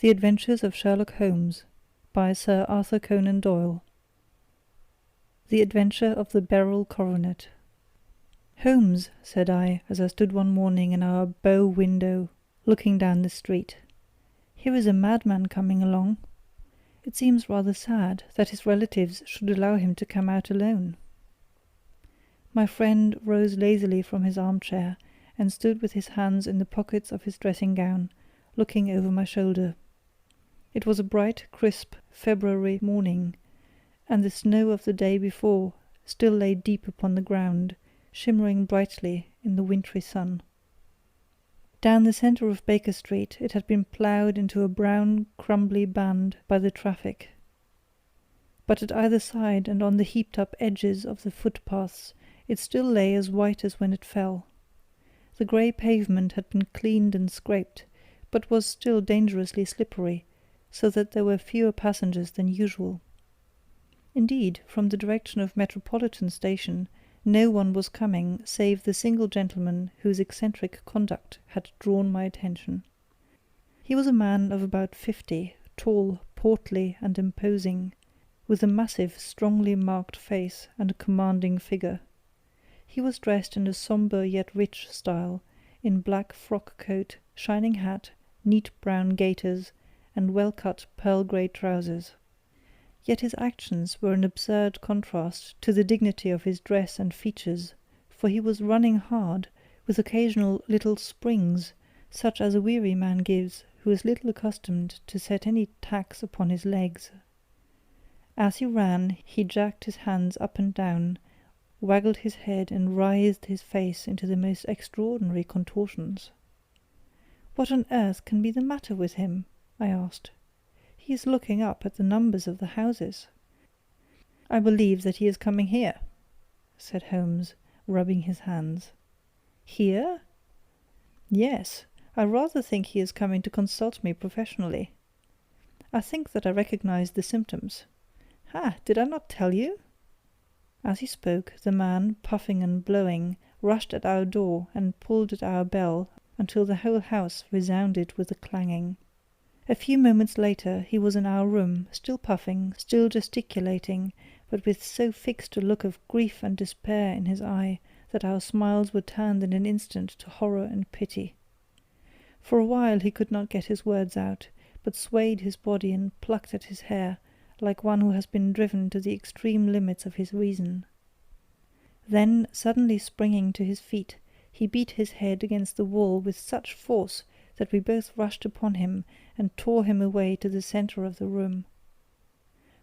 The Adventures of Sherlock Holmes by Sir Arthur Conan Doyle. The Adventure of the Beryl Coronet. "Holmes," said I, as I stood one morning in our bow window, looking down the street, "here is a madman coming along. It seems rather sad that his relatives should allow him to come out alone." My friend rose lazily from his armchair and stood with his hands in the pockets of his dressing gown, looking over my shoulder. It was a bright, crisp February morning, and the snow of the day before still lay deep upon the ground, shimmering brightly in the wintry sun. Down the centre of Baker Street it had been ploughed into a brown, crumbly band by the traffic. But at either side and on the heaped-up edges of the footpaths it still lay as white as when it fell. The grey pavement had been cleaned and scraped, but was still dangerously slippery, so that there were fewer passengers than usual. Indeed, from the direction of Metropolitan Station, no one was coming save the single gentleman whose eccentric conduct had drawn my attention. He was a man of about 50, tall, portly, and imposing, with a massive, strongly marked face and a commanding figure. He was dressed in a sombre yet rich style, in black frock coat, shining hat, neat brown gaiters, and well-cut pearl-grey trousers. Yet his actions were an absurd contrast to the dignity of his dress and features, for he was running hard, with occasional little springs, such as a weary man gives who is little accustomed to set any tax upon his legs. As he ran, he jerked his hands up and down, waggled his head, and writhed his face into the most extraordinary contortions. "What on earth can be the matter with him?" I asked. "He is looking up at the numbers of the houses." "I believe that he is coming here," said Holmes, rubbing his hands. "Here?" "Yes, I rather think he is coming to consult me professionally. I think that I recognize the symptoms. Ha! Did I not tell you?" As he spoke, the man, puffing and blowing, rushed at our door and pulled at our bell until the whole house resounded with the clanging. A few moments later he was in our room, still puffing, still gesticulating, but with so fixed a look of grief and despair in his eye that our smiles were turned in an instant to horror and pity. For a while he could not get his words out, but swayed his body and plucked at his hair, like one who has been driven to the extreme limits of his reason. Then, suddenly springing to his feet, he beat his head against the wall with such force that we both rushed upon him and tore him away to the centre of the room.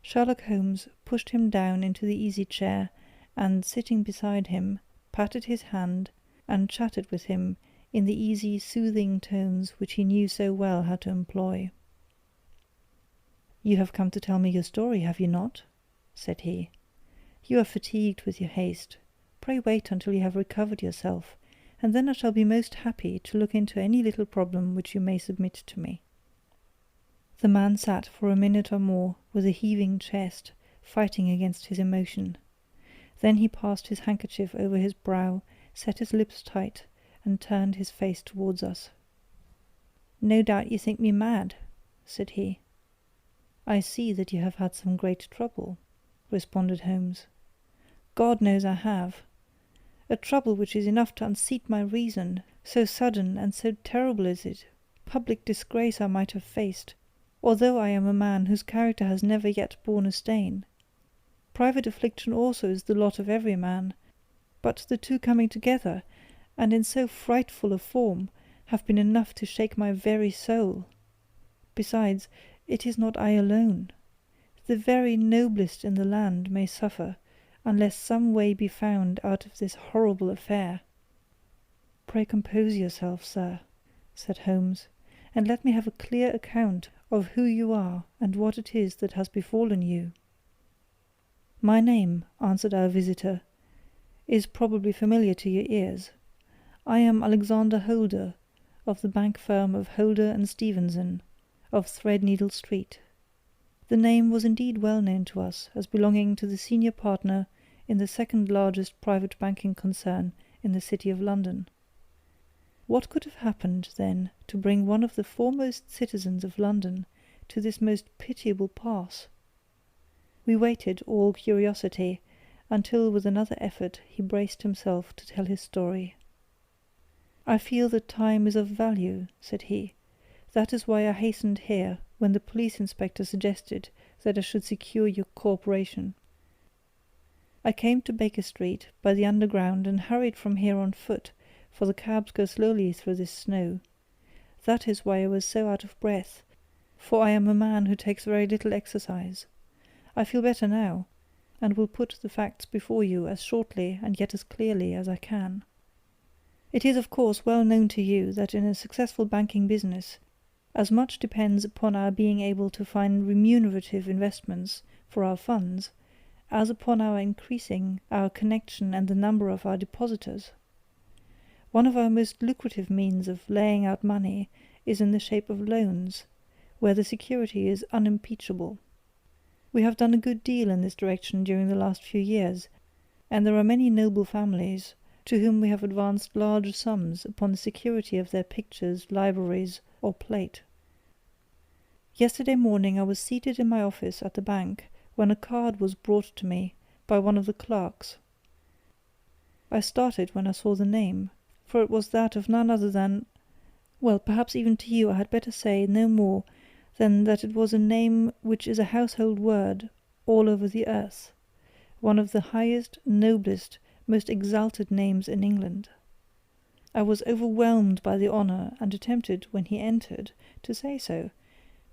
Sherlock Holmes pushed him down into the easy-chair, and, sitting beside him, patted his hand and chatted with him in the easy, soothing tones which he knew so well how to employ. "You have come to tell me your story, have you not?" said he. "You are fatigued with your haste. Pray wait until you have recovered yourself, and then I shall be most happy to look into any little problem which you may submit to me." The man sat for a minute or more with a heaving chest, fighting against his emotion. Then he passed his handkerchief over his brow, set his lips tight, and turned his face towards us. "No doubt you think me mad," said he. "I see that you have had some great trouble," responded Holmes. "God knows I have. A trouble which is enough to unseat my reason, so sudden and so terrible is it. Public disgrace I might have faced, although I am a man whose character has never yet borne a stain. Private affliction also is the lot of every man, but the two coming together, and in so frightful a form, have been enough to shake my very soul. Besides, it is not I alone. The very noblest in the land may suffer, unless some way be found out of this horrible affair." "Pray compose yourself, sir," said Holmes, "and let me have a clear account of who you are and what it is that has befallen you." "My name," answered our visitor, "is probably familiar to your ears. I am Alexander Holder, of the bank firm of Holder and Stevenson, of Threadneedle Street." The name was indeed well known to us as belonging to the senior partner in the second largest private banking concern in the city of London. What could have happened, then, to bring one of the foremost citizens of London to this most pitiable pass? We waited, all curiosity, until with another effort he braced himself to tell his story. "I feel that time is of value," said he. "That is why I hastened here when the police inspector suggested that I should secure your cooperation. I came to Baker Street by the Underground and hurried from here on foot, for the cabs go slowly through this snow. That is why I was so out of breath, for I am a man who takes very little exercise. I feel better now, and will put the facts before you as shortly and yet as clearly as I can. It is of course well known to you that in a successful banking business, as much depends upon our being able to find remunerative investments for our funds, as upon our increasing our connection and the number of our depositors. One of our most lucrative means of laying out money is in the shape of loans, where the security is unimpeachable. We have done a good deal in this direction during the last few years, and there are many noble families to whom we have advanced large sums upon the security of their pictures, libraries, or plate. Yesterday morning I was seated in my office at the bank when a card was brought to me by one of the clerks. I started when I saw the name, for it was that of none other than— well, perhaps even to you I had better say no more than that it was a name which is a household word all over the earth, one of the highest, noblest, most exalted names in England. I was overwhelmed by the honour, and attempted, when he entered, to say so,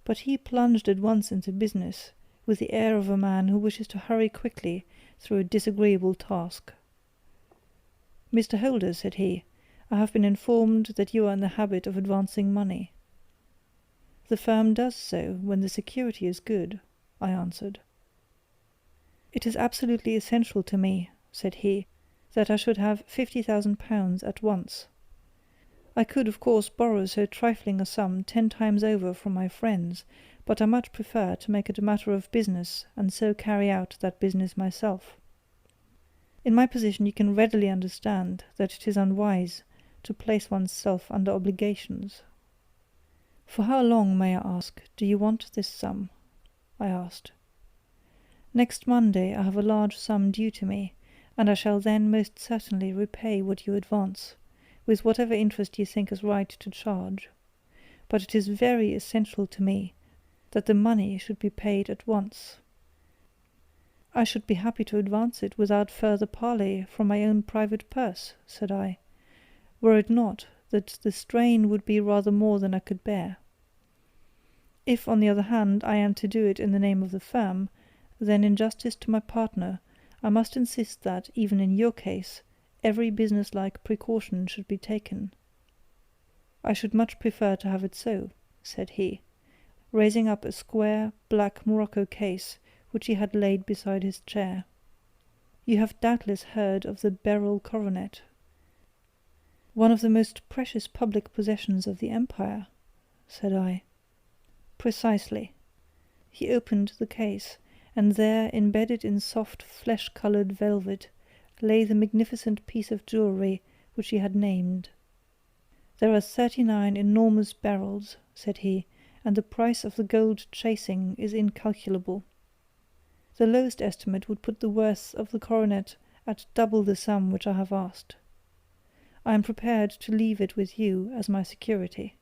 but he plunged at once into business, with the air of a man who wishes to hurry quickly through a disagreeable task. "Mr. Holder," said he, "I have been informed that you are in the habit of advancing money." "The firm does so when the security is good," I answered. "It is absolutely essential to me," said he, "that I should have £50,000 at once. I could, of course, borrow so trifling a sum 10 times over from my friends, but I much prefer to make it a matter of business and so carry out that business myself. In my position you can readily understand that it is unwise to place one's self under obligations." "For how long, may I ask, do you want this sum?" I asked. "Next Monday I have a large sum due to me, and I shall then most certainly repay what you advance, with whatever interest you think is right to charge. But it is very essential to me that the money should be paid at once." "I should be happy to advance it without further parley from my own private purse," said I, "were it not that the strain would be rather more than I could bear. If, on the other hand, I am to do it in the name of the firm, then in justice to my partner I must insist that, even in your case, every business-like precaution should be taken." "I should much prefer to have it so," said he, raising up a square, black morocco case which he had laid beside his chair. "You have doubtless heard of the beryl coronet." "One of the most precious public possessions of the empire," said I. "Precisely." He opened the case, and there, embedded in soft flesh-coloured velvet, lay the magnificent piece of jewellery which he had named. "There are 39 enormous beryls," said he, "and the price of the gold chasing is incalculable. The lowest estimate would put the worth of the coronet at double the sum which I have asked. I am prepared to leave it with you as my security."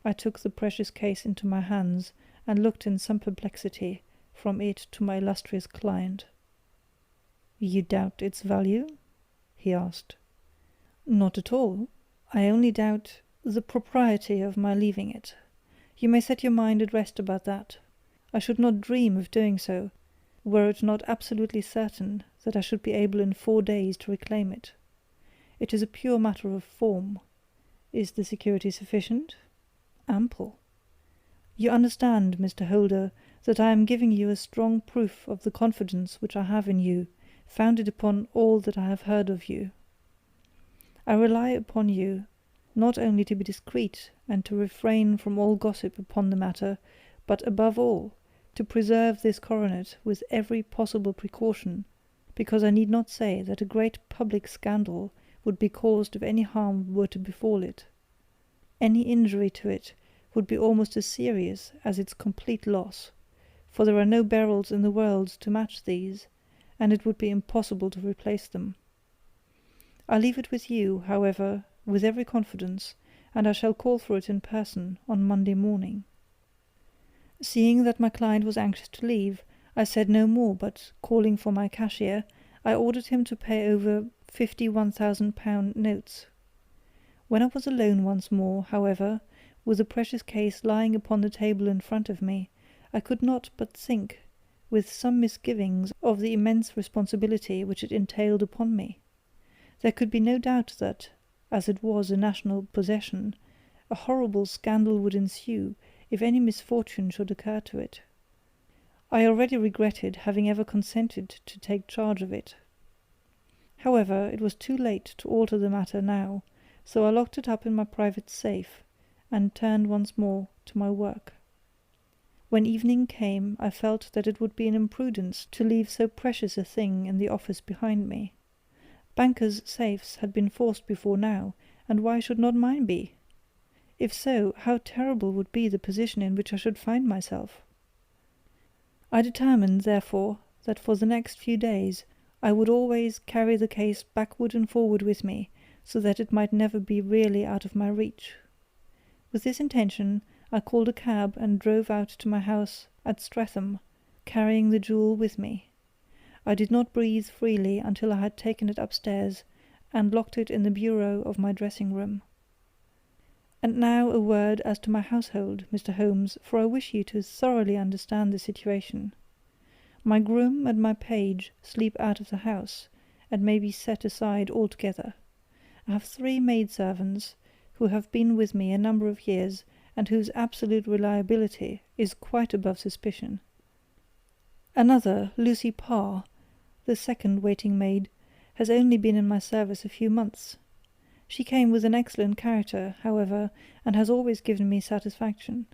I took the precious case into my hands, and looked in some perplexity from it to my illustrious client. "You doubt its value?" he asked. "Not at all. I only doubt the propriety of my leaving it. You may set your mind at rest about that. I should not dream of doing so, were it not absolutely certain that I should be able in 4 days to reclaim it. It is a pure matter of form. Is the security sufficient? Ample. You understand, Mr. Holder, that I am giving you a strong proof of the confidence which I have in you, founded upon all that I have heard of you. I rely upon you not only to be discreet and to refrain from all gossip upon the matter, but above all to preserve this coronet with every possible precaution, because I need not say that a great public scandal would be caused if any harm were to befall it. Any injury to it would be almost as serious as its complete loss, for there are no barrels in the world to match these, and it would be impossible to replace them. I leave it with you, however, with every confidence, and I shall call for it in person on Monday morning." Seeing that my client was anxious to leave, I said no more, but, calling for my cashier, I ordered him to pay over 50 £1,000 notes. When I was alone once more, however, with the precious case lying upon the table in front of me, I could not but think with some misgivings of the immense responsibility which it entailed upon me. There could be no doubt that, as it was a national possession, a horrible scandal would ensue if any misfortune should occur to it. I already regretted having ever consented to take charge of it. However, it was too late to alter the matter now, so I locked it up in my private safe, and turned once more to my work. When evening came, I felt that it would be an imprudence to leave so precious a thing in the office behind me. Bankers' safes had been forced before now, and why should not mine be? If so, how terrible would be the position in which I should find myself! I determined, therefore, that for the next few days I would always carry the case backward and forward with me, so that it might never be really out of my reach. With this intention, I called a cab and drove out to my house at Streatham, carrying the jewel with me. I did not breathe freely until I had taken it upstairs and locked it in the bureau of my dressing-room. And now a word as to my household, Mr. Holmes, for I wish you to thoroughly understand the situation. My groom and my page sleep out of the house, and may be set aside altogether. I have 3 maidservants, who have been with me a number of years, and whose absolute reliability is quite above suspicion. Another, Lucy Parr, the second waiting-maid, has only been in my service a few months. She came with an excellent character, however, and has always given me satisfaction.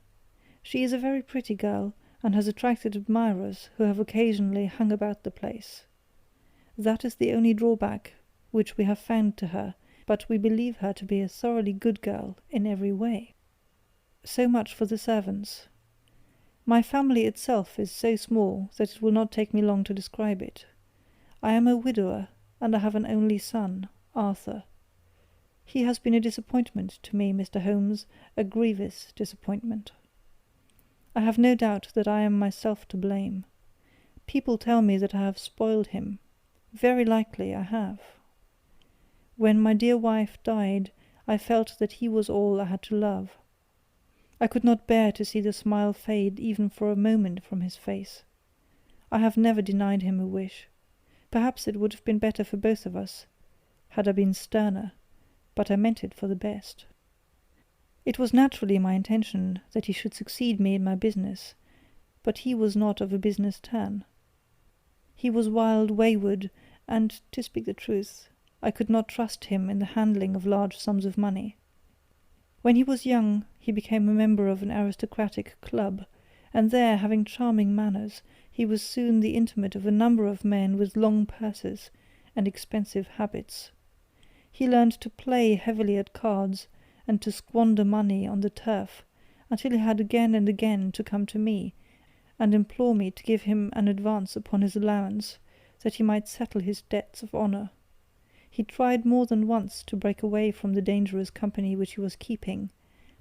She is a very pretty girl, and has attracted admirers who have occasionally hung about the place. That is the only drawback which we have found to her, but we believe her to be a thoroughly good girl in every way. So much for the servants. My family itself is so small that it will not take me long to describe it. I am a widower, and I have an only son, Arthur. He has been a disappointment to me, Mr. Holmes, a grievous disappointment. I have no doubt that I am myself to blame. People tell me that I have spoiled him. Very likely I have. When my dear wife died, I felt that he was all I had to love. I could not bear to see the smile fade even for a moment from his face. I have never denied him a wish. Perhaps it would have been better for both of us, had I been sterner, but I meant it for the best. It was naturally my intention that he should succeed me in my business, but he was not of a business turn. He was wild, wayward, and, to speak the truth, I could not trust him in the handling of large sums of money. When he was young, he became a member of an aristocratic club, and there, having charming manners, he was soon the intimate of a number of men with long purses and expensive habits. He learned to play heavily at cards, and to squander money on the turf, until he had again and again to come to me, and implore me to give him an advance upon his allowance, that he might settle his debts of honour. He tried more than once to break away from the dangerous company which he was keeping,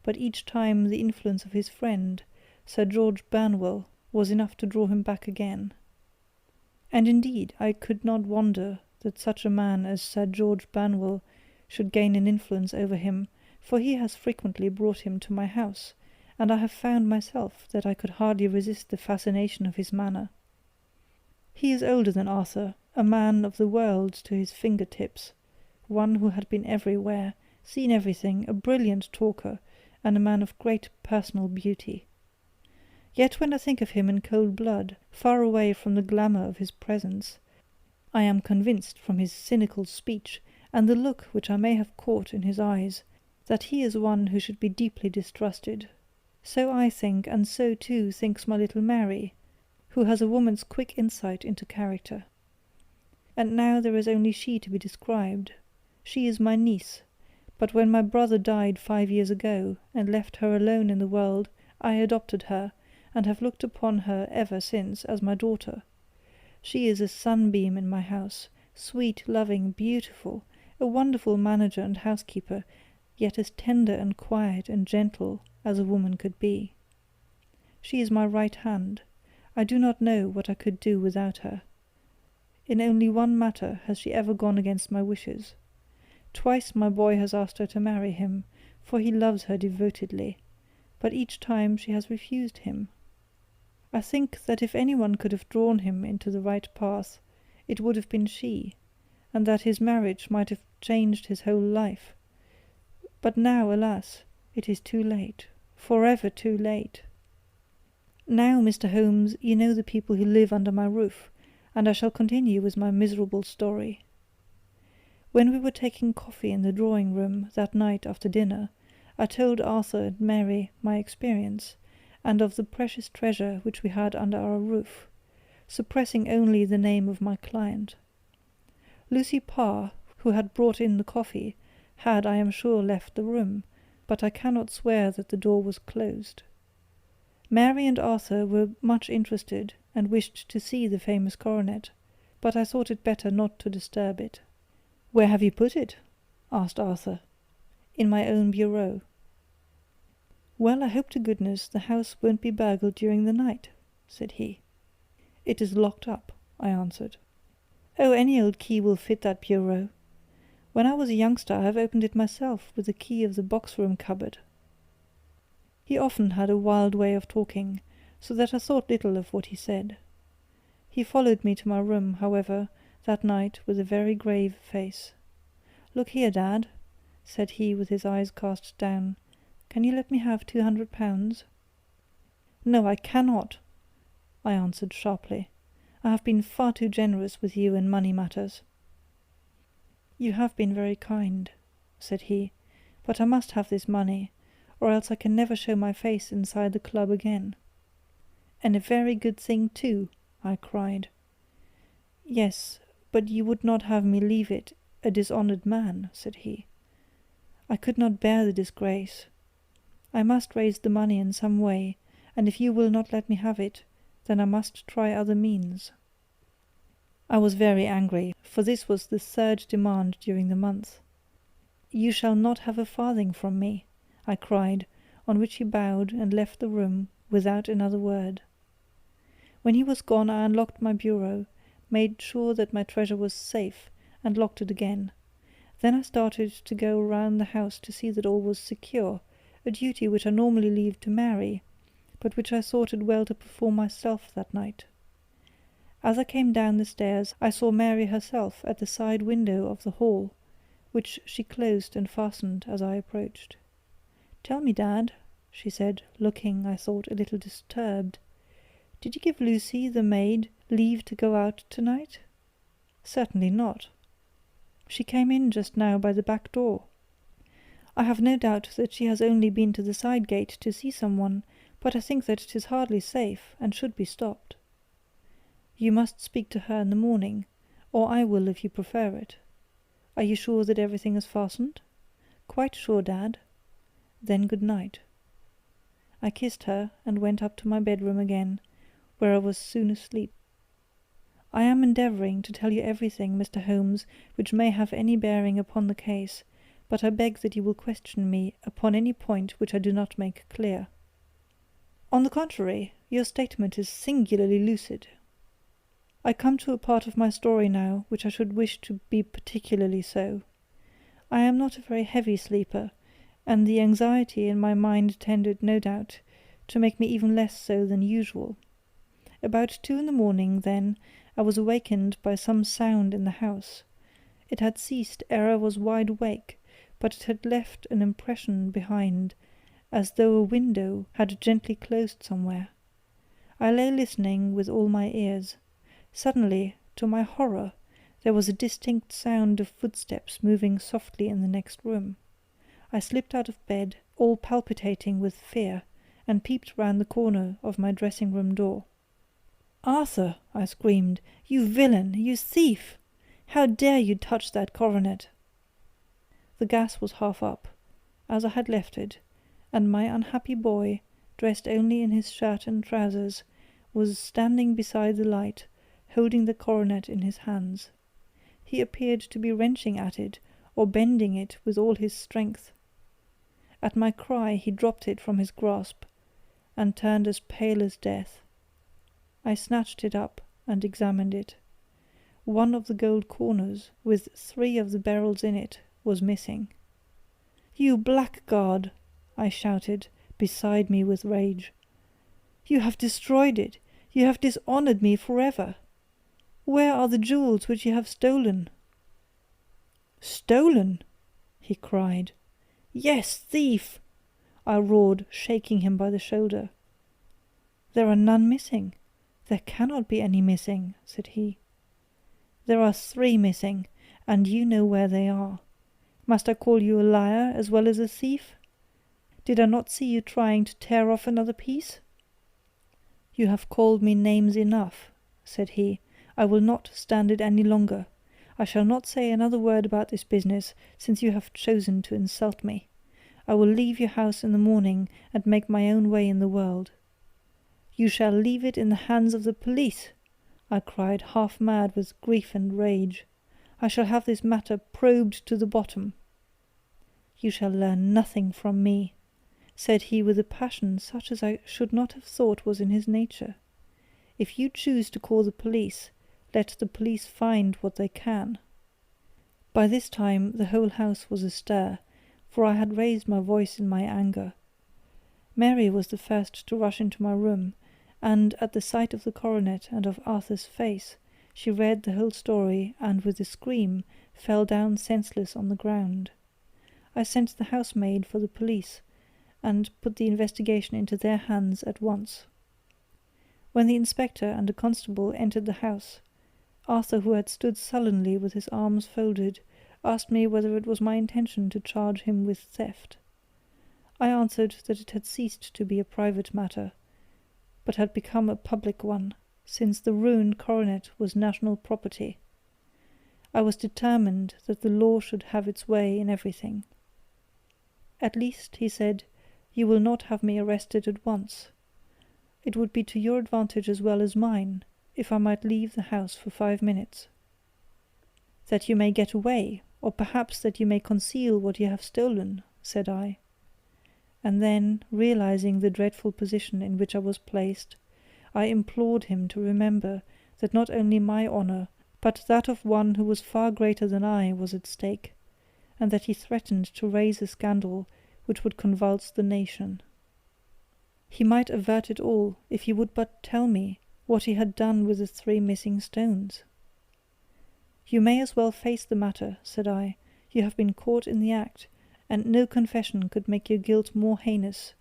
but each time the influence of his friend, Sir George Burnwell, was enough to draw him back again. And indeed I could not wonder that such a man as Sir George Burnwell should gain an influence over him, for he has frequently brought him to my house, and I have found myself that I could hardly resist the fascination of his manner. He is older than Arthur, a man of the world to his finger-tips, one who had been everywhere, seen everything, a brilliant talker, and a man of great personal beauty. Yet when I think of him in cold blood, far away from the glamour of his presence, I am convinced from his cynical speech, and the look which I may have caught in his eyes, that he is one who should be deeply distrusted. So I think, and so too thinks my little Mary, who has a woman's quick insight into character. And now there is only she to be described. She is my niece, but when my brother died 5 years ago and left her alone in the world, I adopted her, and have looked upon her ever since as my daughter. She is a sunbeam in my house, sweet, loving, beautiful, a wonderful manager and housekeeper, yet as tender and quiet and gentle as a woman could be. She is my right hand. I do not know what I could do without her. In only one matter has she ever gone against my wishes. Twice my boy has asked her to marry him, for he loves her devotedly, but each time she has refused him. I think that if anyone could have drawn him into the right path, it would have been she, and that his marriage might have changed his whole life. But now, alas, it is too late, forever too late. Now, Mr. Holmes, you know the people who live under my roof, and I shall continue with my miserable story. When we were taking coffee in the drawing-room that night after dinner, I told Arthur and Mary my experience, and of the precious treasure which we had under our roof, suppressing only the name of my client. Lucy Parr, who had brought in the coffee, had, I am sure, left the room, but I cannot swear that the door was closed. Mary and Arthur were much interested, and wished to see the famous coronet, but I thought it better not to disturb it. "Where have you put it?" asked Arthur. "In my own bureau." "Well, I hope to goodness the house won't be burgled during the night," said he. "It is locked up," I answered. "Oh, any old key will fit that bureau. When I was a youngster I have opened it myself with the key of the box-room cupboard." He often had a wild way of talking, so that I thought little of what he said. He followed me to my room, however, that night with a very grave face. "Look here, Dad," said he with his eyes cast down, "can you let me have £200? "No, I cannot," I answered sharply. "I have been far too generous with you in money matters." "You have been very kind," said he, "but I must have this money, or else I can never show my face inside the club again." "And a very good thing too," I cried. "Yes, but you would not have me leave it a dishonoured man," said he. "I could not bear the disgrace. I must raise the money in some way, and if you will not let me have it, then I must try other means." I was very angry, for this was the third demand during the month. "You shall not have a farthing from me," I cried, on which he bowed and left the room without another word. When he was gone I unlocked my bureau, made sure that my treasure was safe, and locked it again. Then I started to go round the house to see that all was secure, a duty which I normally leave to Mary, but which I thought it well to perform myself that night. As I came down the stairs I saw Mary herself at the side window of the hall, which she closed and fastened as I approached. "Tell me, Dad," she said, looking, I thought, a little disturbed, "did you give Lucy, the maid, leave to go out tonight?" "Certainly not. She came in just now by the back door. I have no doubt that she has only been to the side gate to see someone, but I think that it is hardly safe, and should be stopped. You must speak to her in the morning, or I will if you prefer it. Are you sure that everything is fastened?" "Quite sure, Dad." "Then good night." I kissed her and went up to my bedroom again, where I was soon asleep. I am endeavouring to tell you everything, Mr. Holmes, which may have any bearing upon the case, but I beg that you will question me upon any point which I do not make clear. "On the contrary, your statement is singularly lucid. I come to a part of my story now which I should wish to be particularly so. I am not a very heavy sleeper, and the anxiety in my mind tended, no doubt, to make me even less so than usual. About 2 in the morning, then, I was awakened by some sound in the house. It had ceased ere I was wide awake, but it had left an impression behind, as though a window had gently closed somewhere. I lay listening with all my ears. Suddenly, to my horror, there was a distinct sound of footsteps moving softly in the next room. I slipped out of bed, all palpitating with fear, and peeped round the corner of my dressing-room door. "Arthur!" I screamed. "You villain! You thief! How dare you touch that coronet?" The gas was half up, as I had left it, and my unhappy boy, dressed only in his shirt and trousers, was standing beside the light, holding the coronet in his hands. He appeared to be wrenching at it, or bending it with all his strength. At my cry he dropped it from his grasp, and turned as pale as death. I snatched it up and examined it. One of the gold corners, with 3 of the barrels in it, was missing. "You blackguard!" I shouted, beside me with rage. "You have destroyed it! You have dishonoured me forever! Where are the jewels which you have stolen?" "Stolen!" he cried. "Yes, thief!" I roared, shaking him by the shoulder. "There are none missing. There cannot be any missing," said he. "There are 3 missing, and you know where they are. Must I call you a liar as well as a thief? Did I not see you trying to tear off another piece?" "You have called me names enough," said he. "I will not stand it any longer. I shall not say another word about this business, since you have chosen to insult me. I will leave your house in the morning, and make my own way in the world." "You shall leave it in the hands of the police!" I cried, half mad with grief and rage. "I shall have this matter probed to the bottom." "You shall learn nothing from me," said he with a passion such as I should not have thought was in his nature. "If you choose to call the police, let the police find what they can." By this time the whole house was astir, for I had raised my voice in my anger. Mary was the first to rush into my room, and at the sight of the coronet and of Arthur's face, she read the whole story and with a scream fell down senseless on the ground. I sent the housemaid for the police, and put the investigation into their hands at once. When the inspector and a constable entered the house, Arthur, who had stood sullenly with his arms folded, asked me whether it was my intention to charge him with theft. I answered that it had ceased to be a private matter, but had become a public one, since the ruined coronet was national property. I was determined that the law should have its way in everything. "At least," he said, "you will not have me arrested at once. It would be to your advantage as well as mine, if I might leave the house for 5 minutes." "That you may get away, or perhaps that you may conceal what you have stolen," said I. And then, realizing the dreadful position in which I was placed, I implored him to remember that not only my honour, but that of one who was far greater than I, was at stake, and that he threatened to raise a scandal which would convulse the nation. He might avert it all if he would but tell me what he had done with the 3 missing stones. "You may as well face the matter," said I. "You have been caught in the act, and no confession could make your guilt more heinous.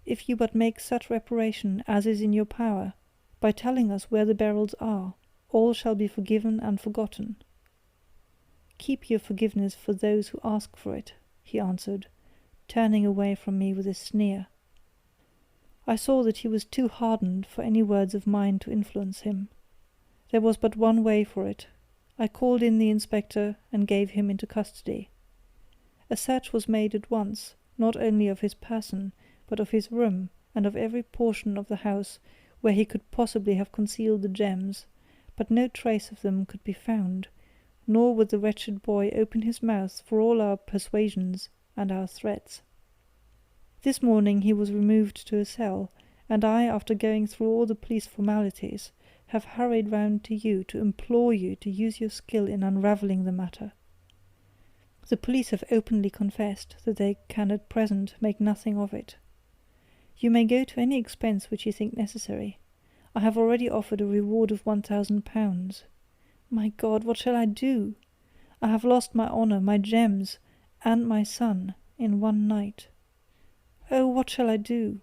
If you but make such reparation as is in your power, by telling us where the barrels are, all shall be forgiven and forgotten." "Keep your forgiveness for those who ask for it," he answered, turning away from me with a sneer. I saw that he was too hardened for any words of mine to influence him. There was but one way for it. I called in the inspector and gave him into custody. A search was made at once, not only of his person, but of his room, and of every portion of the house where he could possibly have concealed the gems, but no trace of them could be found, nor would the wretched boy open his mouth for all our persuasions and our threats. This morning he was removed to a cell, and I, after going through all the police formalities, have hurried round to you to implore you to use your skill in unravelling the matter. The police have openly confessed that they can at present make nothing of it. You may go to any expense which you think necessary. I have already offered a reward of £1,000. My God, what shall I do? I have lost my honour, my gems, and my son in one night. Oh, what shall I do?"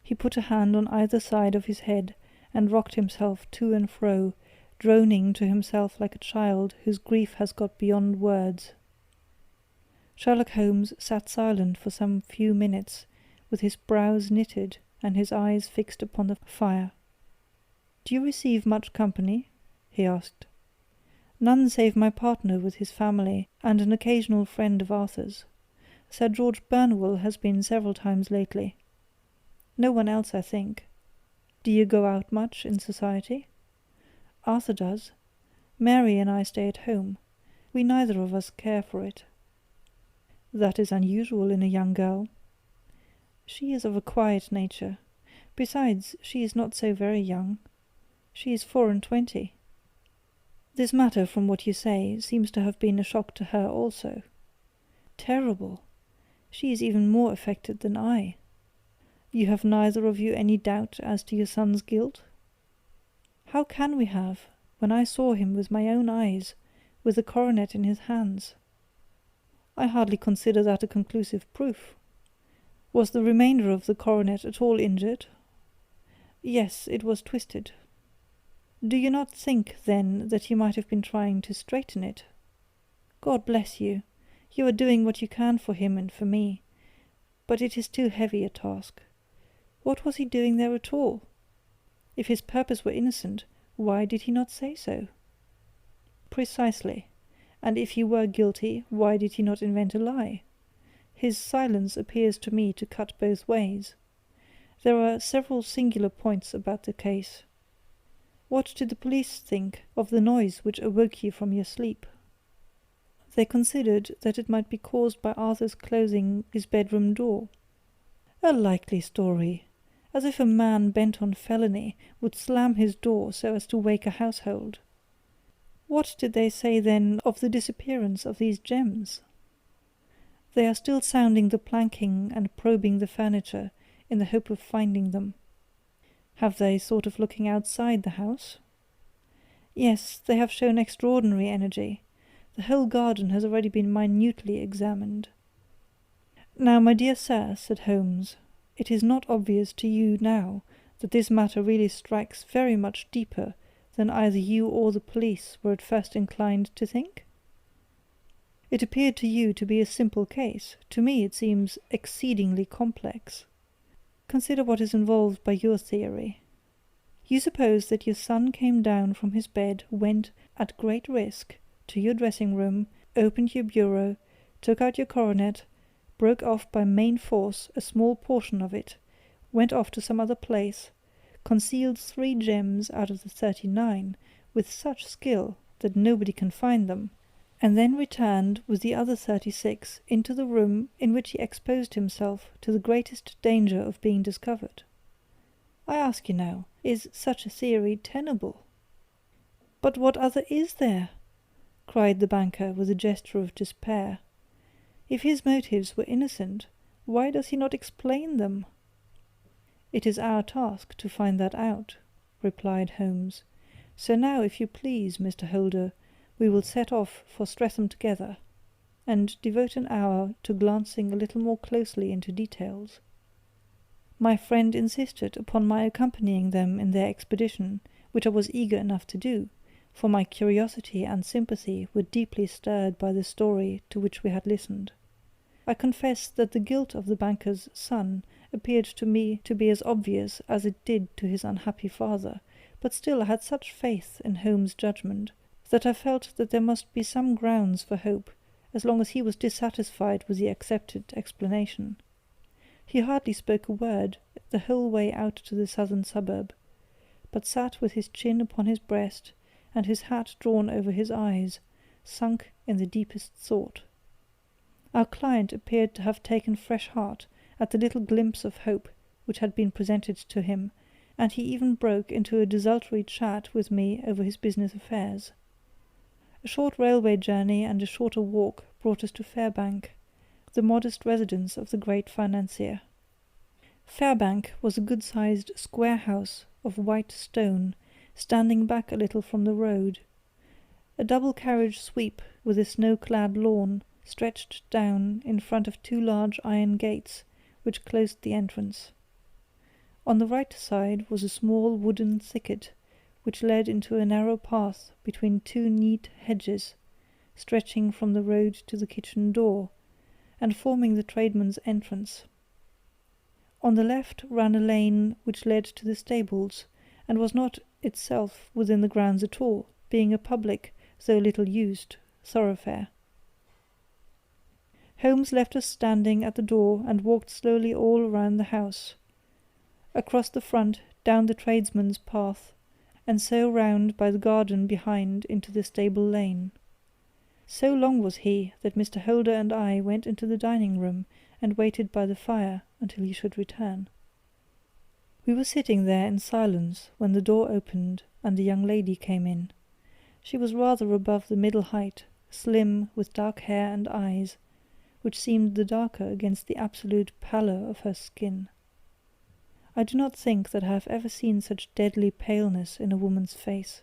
He put a hand on either side of his head and rocked himself to and fro, droning to himself like a child whose grief has got beyond words. Sherlock Holmes sat silent for some few minutes, with his brows knitted and his eyes fixed upon the fire. "Do you receive much company?" he asked. None save my partner with his family, and an occasional friend of Arthur's. Sir George Burnwell has been several times lately. No one else, I think. Do you go out much in society? Arthur does. Mary and I stay at home. We neither of us care for it. That is unusual in a young girl. She is of a quiet nature. Besides, she is not so very young. She is 24. This matter, from what you say, seems to have been a shock to her also. Terrible! She is even more affected than I. You have neither of you any doubt as to your son's guilt? How can we have, when I saw him with my own eyes, with the coronet in his hands? I hardly consider that a conclusive proof. Was the remainder of the coronet at all injured? Yes, it was twisted. Do you not think, then, that you might have been trying to straighten it? God bless you! You are doing what you can for him and for me, but it is too heavy a task. What was he doing there at all? If his purpose were innocent, why did he not say so? Precisely. And if he were guilty, why did he not invent a lie? His silence appears to me to cut both ways. There are several singular points about the case. What did the police think of the noise which awoke you from your sleep? They considered that it might be caused by Arthur's closing his bedroom door. A likely story! As if a man bent on felony would slam his door so as to wake a household. What did they say then of the disappearance of these gems? They are still sounding the planking and probing the furniture in the hope of finding them. Have they thought of looking outside the house? Yes, they have shown extraordinary energy. The whole garden has already been minutely examined. Now, my dear sir, said Holmes, it is not obvious to you now that this matter really strikes very much deeper than either you or the police were at first inclined to think? It appeared to you to be a simple case. To me it seems exceedingly complex. Consider what is involved by your theory. You suppose that your son came down from his bed, went, at great risk, to your dressing-room, opened your bureau, took out your coronet, broke off by main force a small portion of it, went off to some other place, concealed 3 gems out of the 39 with such skill that nobody can find them, and then returned with the other 36 into the room in which he exposed himself to the greatest danger of being discovered. I ask you now, is such a theory tenable? But what other is there? Cried the banker with a gesture of despair. If his motives were innocent, why does he not explain them? It is our task to find that out, replied Holmes. So now, if you please, Mr. Holder, we will set off for Streatham together, and devote an hour to glancing a little more closely into details. My friend insisted upon my accompanying them in their expedition, which I was eager enough to do, for my curiosity and sympathy were deeply stirred by the story to which we had listened. I confess that the guilt of the banker's son appeared to me to be as obvious as it did to his unhappy father, but still I had such faith in Holmes' judgment that I felt that there must be some grounds for hope, as long as he was dissatisfied with the accepted explanation. He hardly spoke a word the whole way out to the southern suburb, but sat with his chin upon his breast and his hat drawn over his eyes, sunk in the deepest thought. Our client appeared to have taken fresh heart at the little glimpse of hope which had been presented to him, and he even broke into a desultory chat with me over his business affairs. A short railway journey and a shorter walk brought us to Fairbank, the modest residence of the great financier. Fairbank was a good-sized square house of white stone, standing back a little from the road. A double-carriage sweep with a snow-clad lawn stretched down in front of 2 large iron gates which closed the entrance. On the right side was a small wooden thicket which led into a narrow path between 2 neat hedges, stretching from the road to the kitchen door, and forming the tradesman's entrance. On the left ran a lane which led to the stables, and was not itself within the grounds at all, being a public, though little used, thoroughfare. Holmes left us standing at the door and walked slowly all round the house, across the front, down the tradesmen's path, and so round by the garden behind into the stable lane. So long was he that Mr. Holder and I went into the dining-room and waited by the fire until he should return. We were sitting there in silence when the door opened and the young lady came in. She was rather above the middle height, slim, with dark hair and eyes, which seemed the darker against the absolute pallor of her skin. I do not think that I have ever seen such deadly paleness in a woman's face.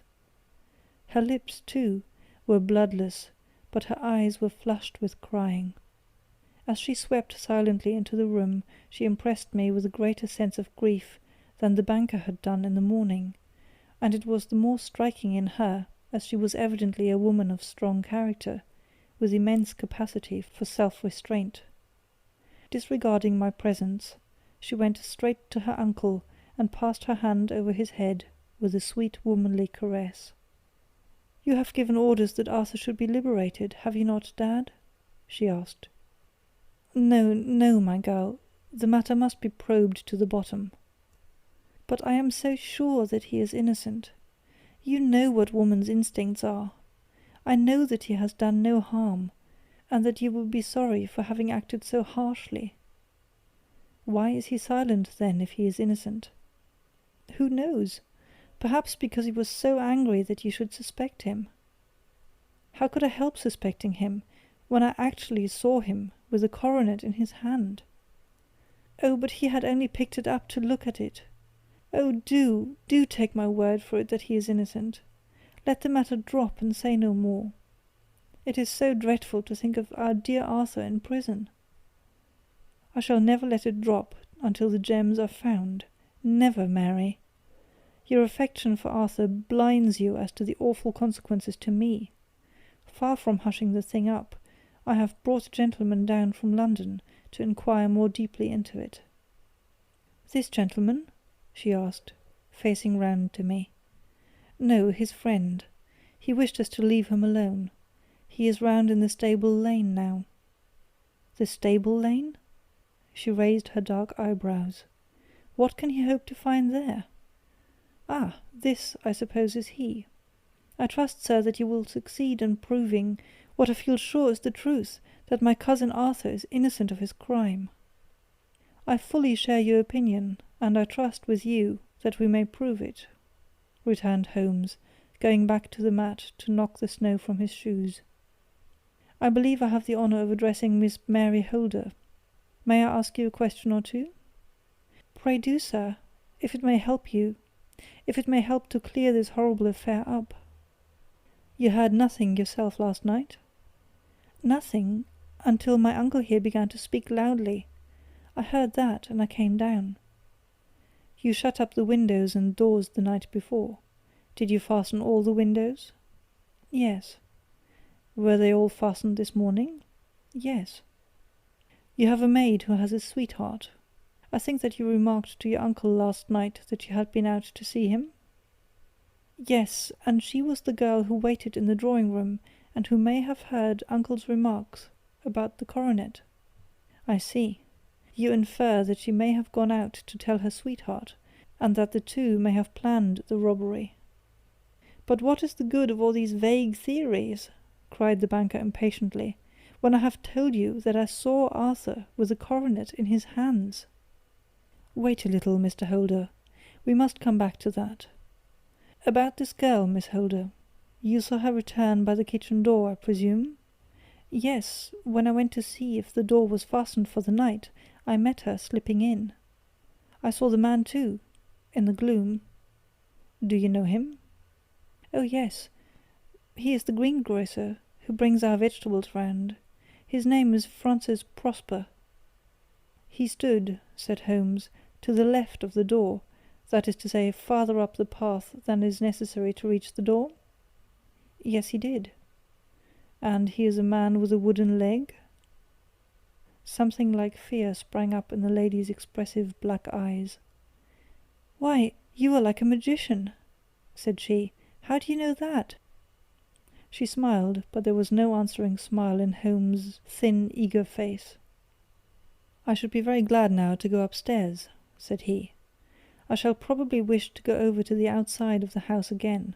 Her lips, too, were bloodless, but her eyes were flushed with crying. As she swept silently into the room, she impressed me with a greater sense of grief than the banker had done in the morning, and it was the more striking in her, as she was evidently a woman of strong character, with immense capacity for self-restraint. Disregarding my presence, she went straight to her uncle and passed her hand over his head with a sweet womanly caress. "You have given orders that Arthur should be liberated, have you not, Dad?" she asked. "No, no, my girl. The matter must be probed to the bottom." "But I am so sure that he is innocent. You know what woman's instincts are. I know that he has done no harm, and that you will be sorry for having acted so harshly. Why is he silent, then, if he is innocent? Who knows? Perhaps because he was so angry that you should suspect him. How could I help suspecting him, when I actually saw him with the coronet in his hand? Oh, but he had only picked it up to look at it. Oh, do take my word for it that he is innocent. Let the matter drop and say no more. It is so dreadful to think of our dear Arthur in prison. I shall never let it drop until the gems are found. Never, Mary. Your affection for Arthur blinds you as to the awful consequences to me. Far from hushing the thing up, I have brought a gentleman down from London to inquire more deeply into it." "This gentleman?" she asked, facing round to me. "No, his friend. He wished us to leave him alone. He is round in the stable lane now." "The stable lane?" She raised her dark eyebrows. "What can he hope to find there? Ah, this, I suppose, is he. I trust, sir, that you will succeed in proving, what I feel sure is the truth, that my cousin Arthur is innocent of his crime." "I fully share your opinion, and I trust with you that we may prove it," returned Holmes, going back to the mat to knock the snow from his shoes. "I believe I have the honour of addressing Miss Mary Holder. May I ask you a question or two?" "Pray do, sir, if it may help you, if it may help to clear this horrible affair up." "You heard nothing yourself last night?" "Nothing, until my uncle here began to speak loudly. I heard that, and I came down." "You shut up the windows and doors the night before. Did you fasten all the windows?" "Yes." "Were they all fastened this morning?" "Yes." "You have a maid who has a sweetheart. I think that you remarked to your uncle last night that you had been out to see him?" "Yes, and she was the girl who waited in the drawing-room, and who may have heard uncle's remarks about the coronet." "I see. You infer that she may have gone out to tell her sweetheart, and that the two may have planned the robbery." "But what is the good of all these vague theories?" cried the banker impatiently, "when I have told you that I saw Arthur with the coronet in his hands?" "Wait a little, Mr. Holder. We must come back to that. About this girl, Miss Holder. You saw her return by the kitchen door, I presume?" "Yes, when I went to see if the door was fastened for the night, I met her slipping in. I saw the man too, in the gloom." "Do you know him?" "Oh, yes. He is the greengrocer who brings our vegetables round. His name is Francis Prosper." "He stood," said Holmes, "to the left of the door, that is to say, farther up the path than is necessary to reach the door?" "Yes, he did." "And he is a man with a wooden leg?" Something like fear sprang up in the lady's expressive black eyes. "Why, you are like a magician," said she. "How do you know that?" She smiled, but there was no answering smile in Holmes's thin, eager face. "I should be very glad now to go upstairs," said he. "I shall probably wish to go over to the outside of the house again.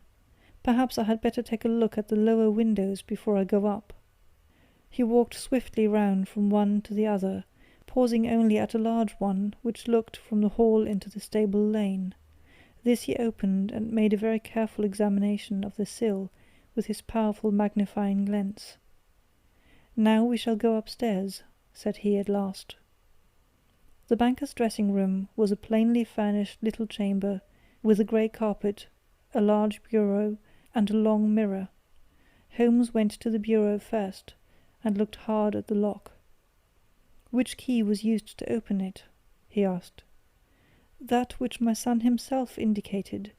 Perhaps I had better take a look at the lower windows before I go up." He walked swiftly round from one to the other, pausing only at a large one which looked from the hall into the stable lane. This he opened and made a very careful examination of the sill with his powerful magnifying lens. "Now we shall go upstairs," said he at last. The banker's dressing-room was a plainly furnished little chamber, with a grey carpet, a large bureau, and a long mirror. Holmes went to the bureau first, and looked hard at the lock. "Which key was used to open it?" he asked. "That which my son himself indicated,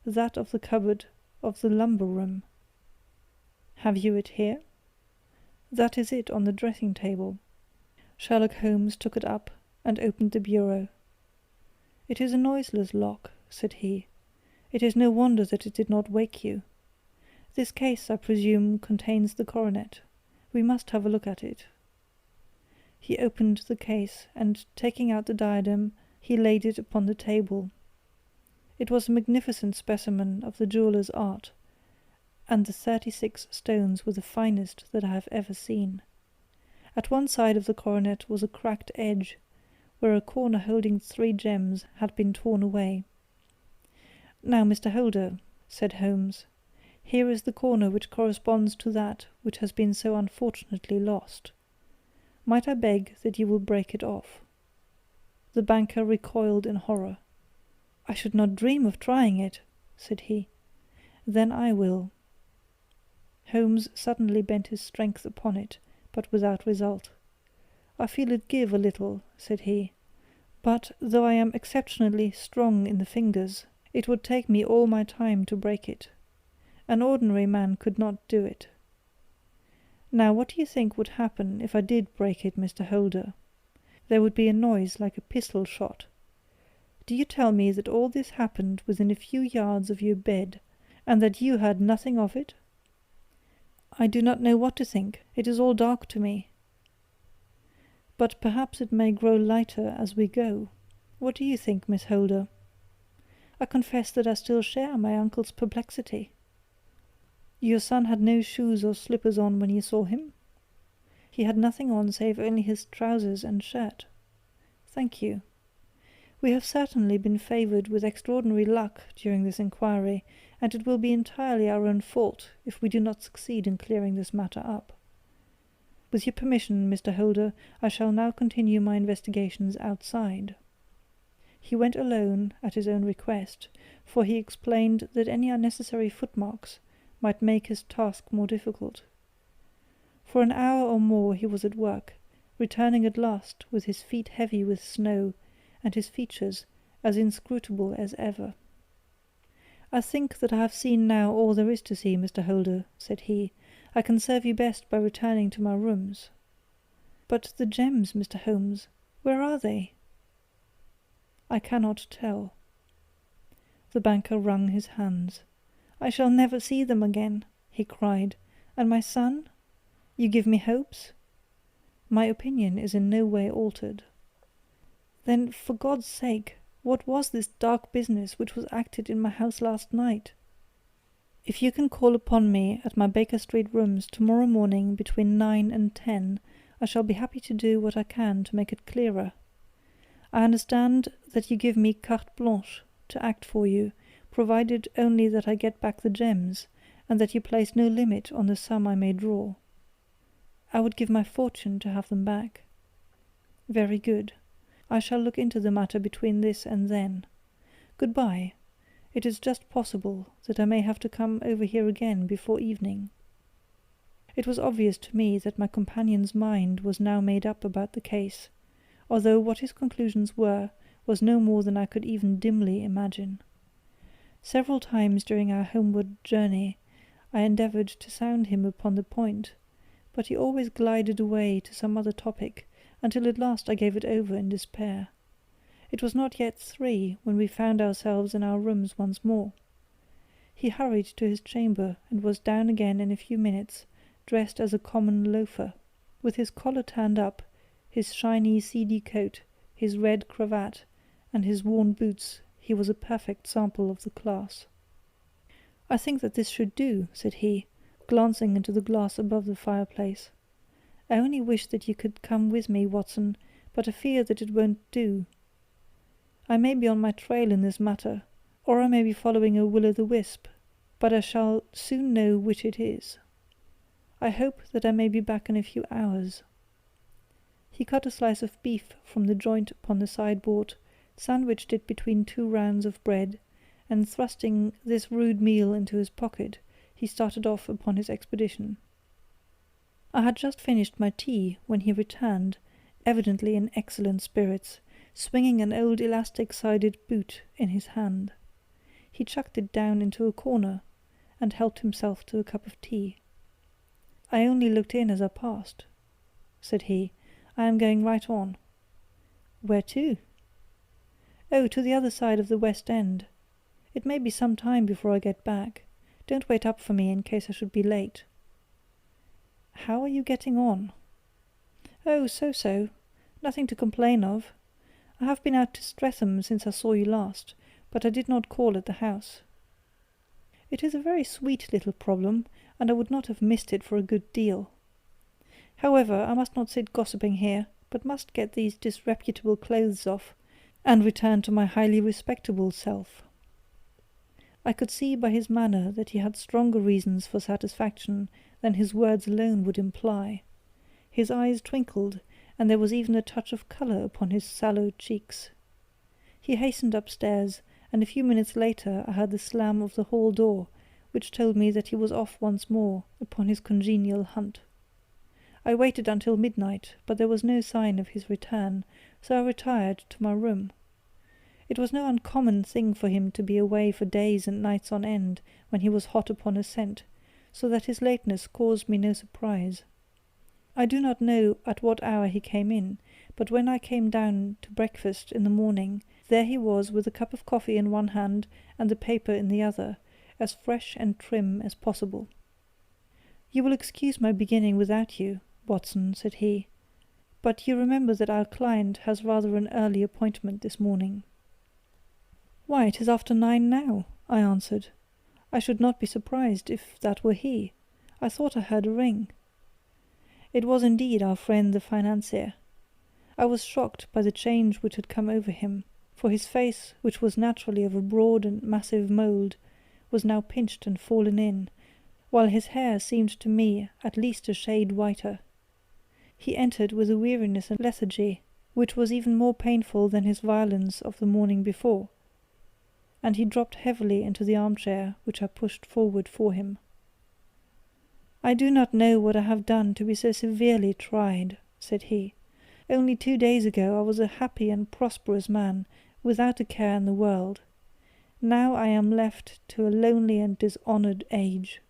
that of the cupboard of the lumber room." "Have you it here?" "That is it on the dressing-table." Sherlock Holmes took it up and opened the bureau. "It is a noiseless lock," said he. "It is no wonder that it did not wake you. This case, I presume, contains the coronet. We must have a look at it." He opened the case, and taking out the diadem, he laid it upon the table. It was a magnificent specimen of the jeweller's art, and the 36 stones were the finest that I have ever seen. At one side of the coronet was a cracked edge, where a corner holding 3 gems had been torn away. "Now, Mr. Holder," said Holmes, "here is the corner which corresponds to that which has been so unfortunately lost. Might I beg that you will break it off?" The banker recoiled in horror. "I should not dream of trying it," said he. "Then I will." Holmes suddenly bent his strength upon it, but without result. "I feel it give a little," said he, "but, though I am exceptionally strong in the fingers, it would take me all my time to break it. An ordinary man could not do it. Now, what do you think would happen if I did break it, Mr. Holder? There would be a noise like a pistol shot. Do you tell me that all this happened within a few yards of your bed, and that you heard nothing of it?" "I do not know what to think. It is all dark to me." "But perhaps it may grow lighter as we go. What do you think, Miss Holder?" I confess that I still share my uncle's perplexity. "Your son had no shoes or slippers on when you saw him?" "He had nothing on save only his trousers and shirt." "Thank you. We have certainly been favoured with extraordinary luck during this inquiry, and it will be entirely our own fault if we do not succeed in clearing this matter up. With your permission, Mr. Holder, I shall now continue my investigations outside." He went alone, at his own request, for he explained that any unnecessary footmarks might make his task more difficult. For an hour or more he was at work, returning at last with his feet heavy with snow, and his features as inscrutable as ever. "I think that I have seen now all there is to see, Mr. Holder," said he. "I can serve you best by returning to my rooms." "But the gems, Mr. Holmes, where are they?" "I cannot tell." The banker wrung his hands. "I shall never see them again," he cried. "And my son? You give me hopes?" "My opinion is in no way altered." "Then, for God's sake, what was this dark business which was acted in my house last night?" "If you can call upon me at my Baker Street rooms tomorrow morning between 9 and 10, I shall be happy to do what I can to make it clearer. I understand that you give me carte blanche to act for you, provided only that I get back the gems, and that you place no limit on the sum I may draw." "I would give my fortune to have them back." "Very good. I shall look into the matter between this and then. Good-bye. It is just possible that I may have to come over here again before evening." It was obvious to me that my companion's mind was now made up about the case, although what his conclusions were was no more than I could even dimly imagine. Several times during our homeward journey I endeavoured to sound him upon the point, but he always glided away to some other topic, until at last I gave it over in despair. It was not yet 3 when we found ourselves in our rooms once more. He hurried to his chamber and was down again in a few minutes, dressed as a common loafer. With his collar turned up, his shiny seedy coat, his red cravat, and his worn boots, he was a perfect sample of the class. "I think that this should do," said he, glancing into the glass above the fireplace. "I only wish that you could come with me, Watson, but I fear that it won't do. I may be on my trail in this matter, or I may be following a will-o'-the-wisp, but I shall soon know which it is. I hope that I may be back in a few hours." He cut a slice of beef from the joint upon the sideboard, sandwiched it between 2 rounds of bread, and thrusting this rude meal into his pocket, he started off upon his expedition. I had just finished my tea when he returned, evidently in excellent spirits, swinging an old elastic-sided boot in his hand. He chucked it down into a corner, and helped himself to a cup of tea. "I only looked in as I passed," said he. "I am going right on." "Where to?" "Oh, to the other side of the West End. It may be some time before I get back. Don't wait up for me in case I should be late." "How are you getting on?" "Oh, so-so. Nothing to complain of. I have been out to Streatham since I saw you last, but I did not call at the house." "It is a very sweet little problem, and I would not have missed it for a good deal. However, I must not sit gossiping here, but must get these disreputable clothes off, and return to my highly respectable self." I could see by his manner that he had stronger reasons for satisfaction than his words alone would imply. His eyes twinkled, and there was even a touch of colour upon his sallow cheeks. He hastened upstairs, and a few minutes later I heard the slam of the hall door, which told me that he was off once more upon his congenial hunt. I waited until midnight, but there was no sign of his return, so I retired to my room. It was no uncommon thing for him to be away for days and nights on end when he was hot upon a scent, so that his lateness caused me no surprise. I do not know at what hour he came in, but when I came down to breakfast in the morning, there he was with a cup of coffee in one hand and the paper in the other, as fresh and trim as possible. "You will excuse my beginning without you, Watson," said he, "but you remember that our client has rather an early appointment this morning." "Why, it is after 9 now," I answered. "I should not be surprised if that were he. I thought I heard a ring." It was indeed our friend the financier. I was shocked by the change which had come over him, for his face, which was naturally of a broad and massive mould, was now pinched and fallen in, while his hair seemed to me at least a shade whiter. He entered with a weariness and lethargy which was even more painful than his violence of the morning before, and he dropped heavily into the armchair which I pushed forward for him. "I do not know what I have done to be so severely tried," said he. "Only 2 days ago I was a happy and prosperous man, without a care in the world. Now I am left to a lonely and dishonoured age.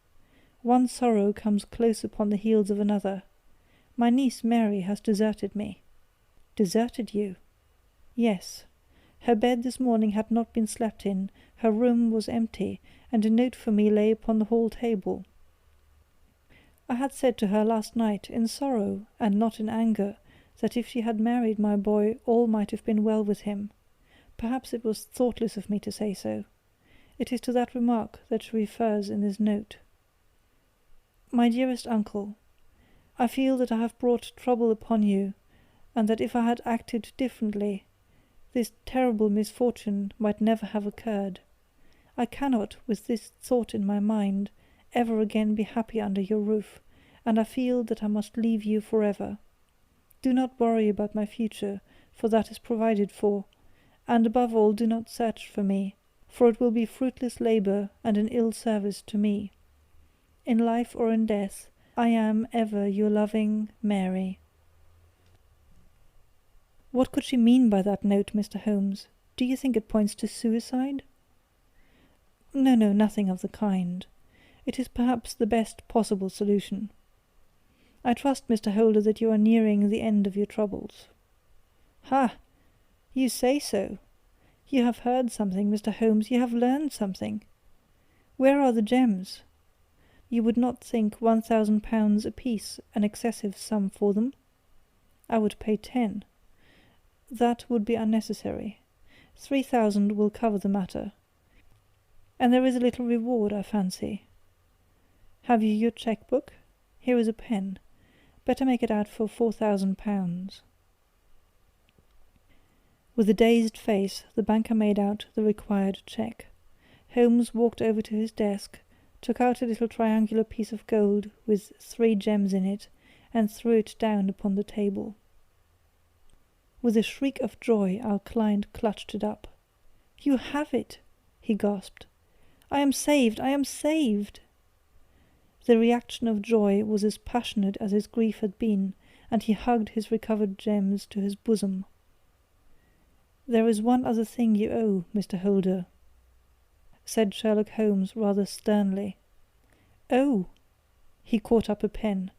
One sorrow comes close upon the heels of another. My niece Mary has deserted me." "Deserted you?" "Yes. Her bed this morning had not been slept in, her room was empty, and a note for me lay upon the hall table. I had said to her last night, in sorrow and not in anger, that if she had married my boy all might have been well with him. Perhaps it was thoughtless of me to say so. It is to that remark that she refers in this note. My dearest uncle, I feel that I have brought trouble upon you, and that if I had acted differently, this terrible misfortune might never have occurred. I cannot, with this thought in my mind, ever again be happy under your roof, and I feel that I must leave you forever. Do not worry about my future, for that is provided for, and above all do not search for me, for it will be fruitless labour and an ill service to me. In life or in death, I am ever your loving Mary. What could she mean by that note, Mr. Holmes? Do you think it points to suicide? No, nothing of the kind. It is perhaps the best possible solution. I trust, Mr. Holder, that you are nearing the end of your troubles. Ha! You say so. You have heard something, Mr. Holmes, you have learned something. Where are the gems? You would not think £1,000 apiece an excessive sum for them? I would pay 10. That would be unnecessary. 3,000 will cover the matter. And there is a little reward, I fancy. Have you your cheque-book? Here is a pen. Better make it out for £4,000. With a dazed face, the banker made out the required cheque. Holmes walked over to his desk, took out a little triangular piece of gold with 3 gems in it, and threw it down upon the table. With a shriek of joy, our client clutched it up. "You have it!" he gasped. "I am saved! I am saved!" The reaction of joy was as passionate as his grief had been, and he hugged his recovered gems to his bosom. "There is one other thing you owe, Mr. Holder," said Sherlock Holmes rather sternly. "Oh!" He caught up a pen.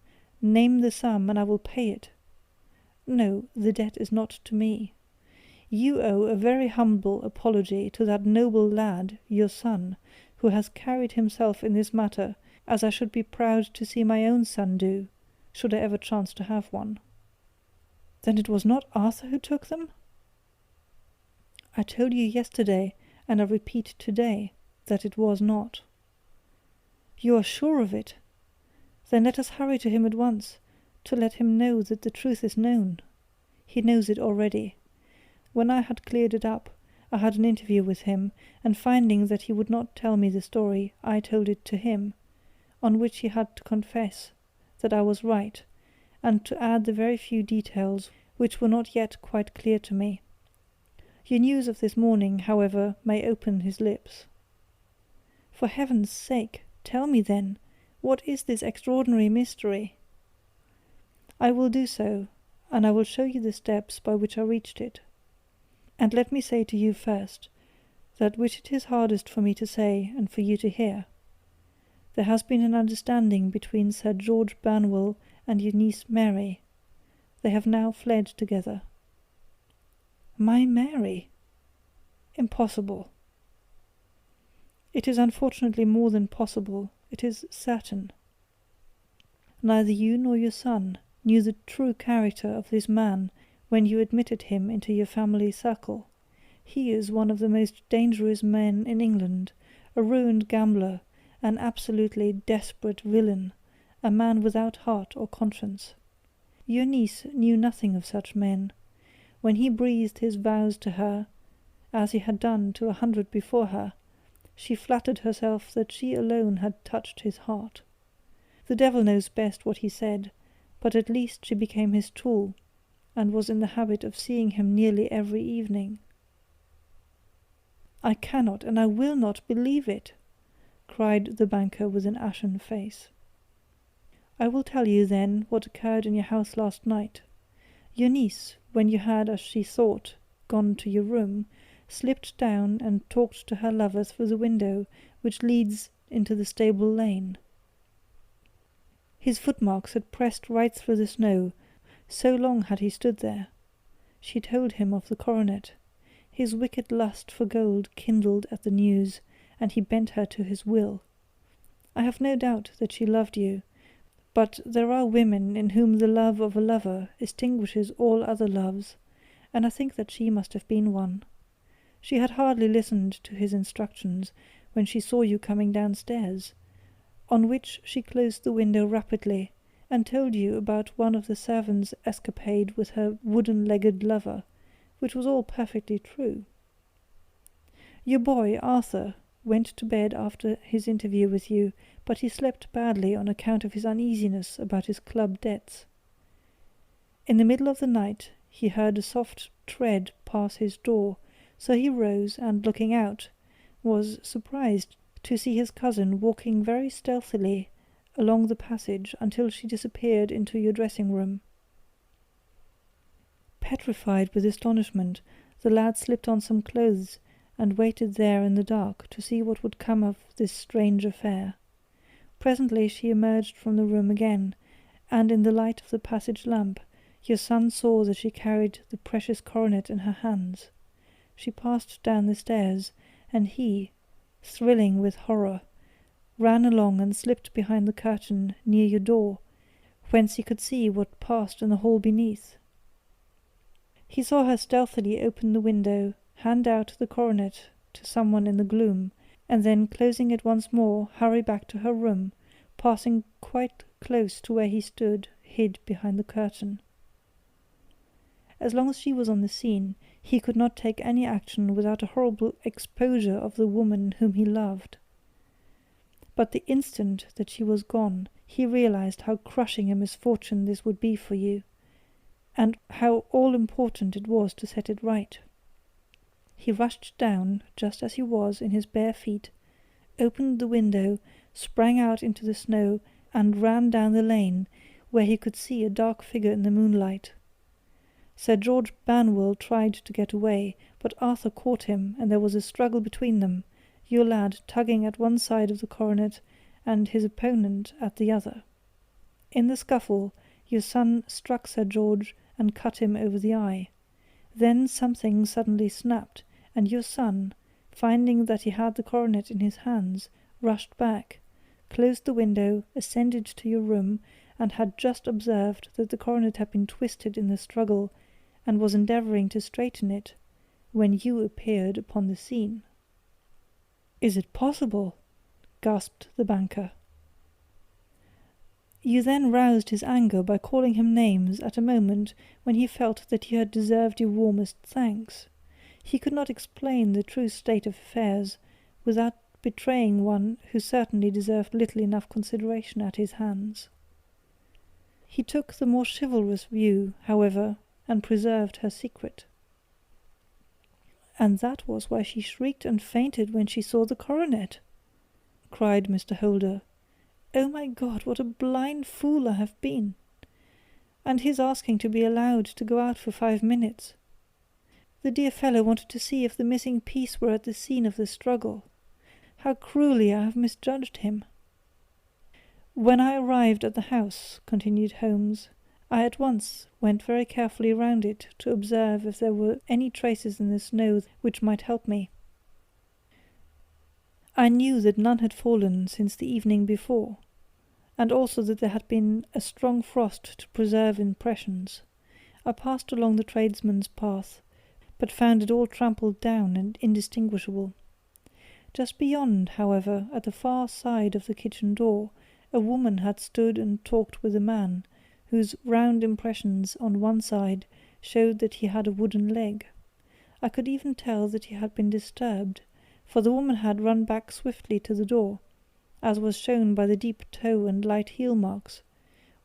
"Name the sum, and I will pay it." "No, the debt is not to me. You owe a very humble apology to that noble lad, your son, who has carried himself in this matter as I should be proud to see my own son do, should I ever chance to have one." "Then it was not Arthur who took them?" "I told you yesterday, and I repeat today, that it was not." "You are sure of it? Then let us hurry to him at once, to let him know that the truth is known. He knows it already. When I had cleared it up, I had an interview with him, and finding that he would not tell me the story, I told it to him, on which he had to confess that I was right, and to add the very few details which were not yet quite clear to me. Your news of this morning, however, may open his lips. For heaven's sake, tell me then, what is this extraordinary mystery?" "I will do so, and I will show you the steps by which I reached it. And let me say to you first, that which it is hardest for me to say and for you to hear. There has been an understanding between Sir George Burnwell and your niece Mary. They have now fled together." "My Mary? Impossible." "It is unfortunately more than possible, it is certain. Neither you nor your son knew the true character of this man when you admitted him into your family circle. He is one of the most dangerous men in England, a ruined gambler, an absolutely desperate villain, a man without heart or conscience. Your niece knew nothing of such men. When he breathed his vows to her, as he had done to 100 before her, she flattered herself that she alone had touched his heart. The devil knows best what he said, but at least she became his tool, and was in the habit of seeing him nearly every evening." "I cannot and I will not believe it!" cried the banker with an ashen face. "I will tell you, then, what occurred in your house last night. Your niece, when you had, as she thought, gone to your room, slipped down and talked to her lover through the window which leads into the stable lane. His footmarks had pressed right through the snow, so long had he stood there. She told him of the coronet. His wicked lust for gold kindled at the news, and he bent her to his will. I have no doubt that she loved you, but there are women in whom the love of a lover extinguishes all other loves, and I think that she must have been one. She had hardly listened to his instructions when she saw you coming downstairs, on which she closed the window rapidly, and told you about one of the servants' escapade with her wooden-legged lover, which was all perfectly true. Your boy, Arthur, went to bed after his interview with you, but he slept badly on account of his uneasiness about his club debts. In the middle of the night he heard a soft tread pass his door, so he rose and, looking out, was surprised to see his cousin walking very stealthily along the passage until she disappeared into your dressing-room. Petrified with astonishment, the lad slipped on some clothes and waited there in the dark to see what would come of this strange affair. Presently she emerged from the room again, and in the light of the passage lamp your son saw that she carried the precious coronet in her hands. She passed down the stairs, and he, thrilling with horror, ran along and slipped behind the curtain near your door, whence he could see what passed in the hall beneath. He saw her stealthily open the window, hand out the coronet to someone in the gloom, and then, closing it once more, hurry back to her room, passing quite close to where he stood, hid behind the curtain. As long as she was on the scene, he could not take any action without a horrible exposure of the woman whom he loved. But the instant that she was gone, he realized how crushing a misfortune this would be for you, and how all-important it was to set it right. He rushed down, just as he was, in his bare feet, opened the window, sprang out into the snow, and ran down the lane, where he could see a dark figure in the moonlight. Sir George Banwell tried to get away, but Arthur caught him, and there was a struggle between them, your lad tugging at one side of the coronet, and his opponent at the other. In the scuffle, your son struck Sir George and cut him over the eye. Then something suddenly snapped, and your son, finding that he had the coronet in his hands, rushed back, closed the window, ascended to your room, and had just observed that the coronet had been twisted in the struggle, and was endeavouring to straighten it, when you appeared upon the scene. "Is it possible?" gasped the banker. You then roused his anger by calling him names at a moment when he felt that you had deserved your warmest thanks. He could not explain the true state of affairs without betraying one who certainly deserved little enough consideration at his hands. He took the more chivalrous view, however, and preserved her secret. "And that was why she shrieked and fainted when she saw the coronet!" cried Mr. Holder. "Oh my God, what a blind fool I have been! And his asking to be allowed to go out for 5 minutes. The dear fellow wanted to see if the missing piece were at the scene of the struggle. How cruelly I have misjudged him!" "When I arrived at the house," continued Holmes, "I at once went very carefully round it to observe if there were any traces in the snow which might help me. I knew that none had fallen since the evening before, and also that there had been a strong frost to preserve impressions. I passed along the tradesman's path, but found it all trampled down and indistinguishable. Just beyond, however, at the far side of the kitchen door, a woman had stood and talked with a man, whose round impressions on one side showed that he had a wooden leg. I could even tell that he had been disturbed, for the woman had run back swiftly to the door, as was shown by the deep toe and light heel marks,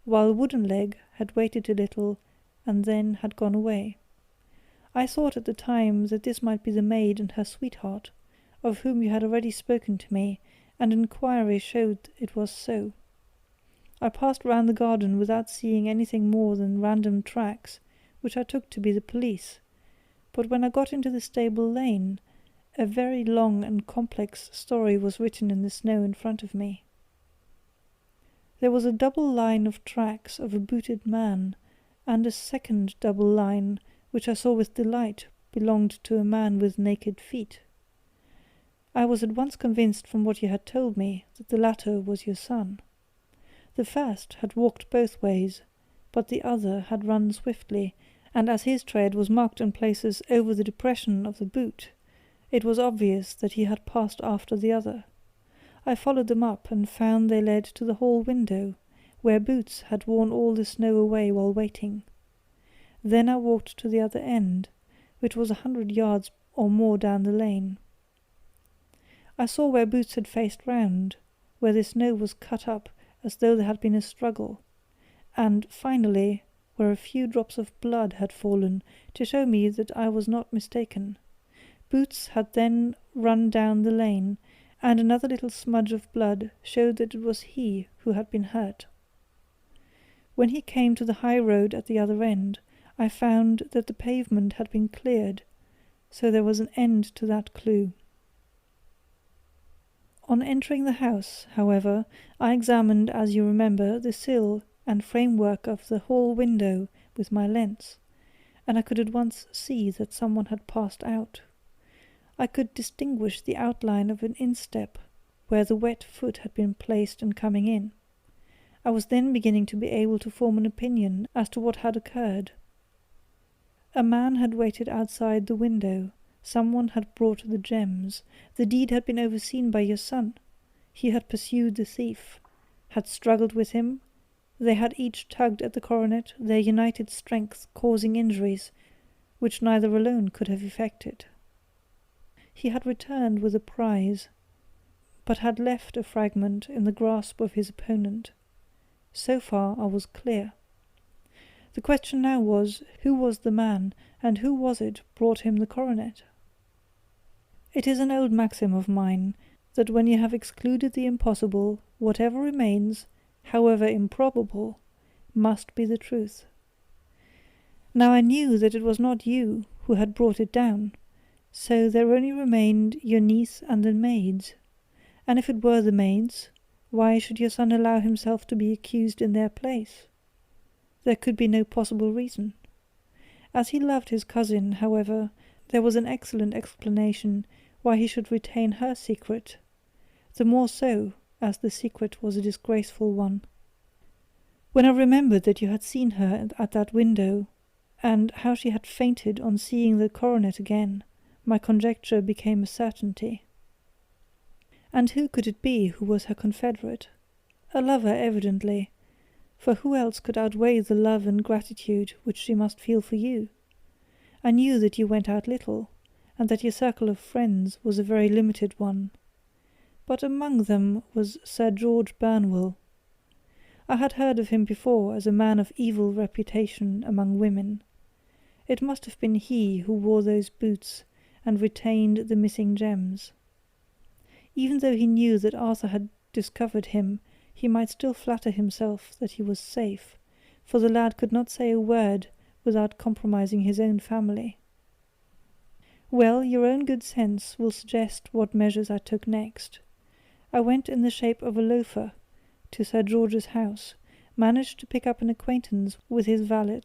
while Wooden Leg had waited a little and then had gone away. I thought at the time that this might be the maid and her sweetheart, of whom you had already spoken to me, and inquiry showed it was so. I passed round the garden without seeing anything more than random tracks, which I took to be the police, but when I got into the stable lane, a very long and complex story was written in the snow in front of me. There was a double line of tracks of a booted man, and a second double line, which I saw with delight, belonged to a man with naked feet. I was at once convinced from what you had told me that the latter was your son. The first had walked both ways, but the other had run swiftly, and as his tread was marked in places over the depression of the boot, it was obvious that he had passed after the other. I followed them up and found they led to the hall window, where Boots had worn all the snow away while waiting. Then I walked to the other end, which was 100 yards or more down the lane. I saw where Boots had faced round, where the snow was cut up as though there had been a struggle, and, finally, where a few drops of blood had fallen to show me that I was not mistaken. Boots had then run down the lane, and another little smudge of blood showed that it was he who had been hurt. When he came to the high road at the other end, I found that the pavement had been cleared, so there was an end to that clue. On entering the house, however, I examined, as you remember, the sill and framework of the hall window with my lens, and I could at once see that someone had passed out. I could distinguish the outline of an instep, where the wet foot had been placed in coming in. I was then beginning to be able to form an opinion as to what had occurred. A man had waited outside the window. Someone had brought the gems. The deed had been overseen by your son. He had pursued the thief, had struggled with him. They had each tugged at the coronet, their united strength causing injuries which neither alone could have effected. He had returned with a prize, but had left a fragment in the grasp of his opponent. So far I was clear. The question now was, who was the man, and who was it brought him the coronet? It is an old maxim of mine, that when you have excluded the impossible, whatever remains, however improbable, must be the truth. Now I knew that it was not you who had brought it down, so there only remained your niece and the maids. And if it were the maids, why should your son allow himself to be accused in their place? There could be no possible reason. As he loved his cousin, however, there was an excellent explanation why he should retain her secret, the more so as the secret was a disgraceful one. When I remembered that you had seen her at that window, and how she had fainted on seeing the coronet again, my conjecture became a certainty. And who could it be who was her confederate? A lover, evidently, for who else could outweigh the love and gratitude which she must feel for you? I knew that you went out little, and that your circle of friends was a very limited one. But among them was Sir George Burnwell. I had heard of him before as a man of evil reputation among women. It must have been he who wore those boots and retained the missing gems. Even though he knew that Arthur had discovered him, he might still flatter himself that he was safe, for the lad could not say a word without compromising his own family. Well, your own good sense will suggest what measures I took next. I went in the shape of a loafer to Sir George's house, managed to pick up an acquaintance with his valet,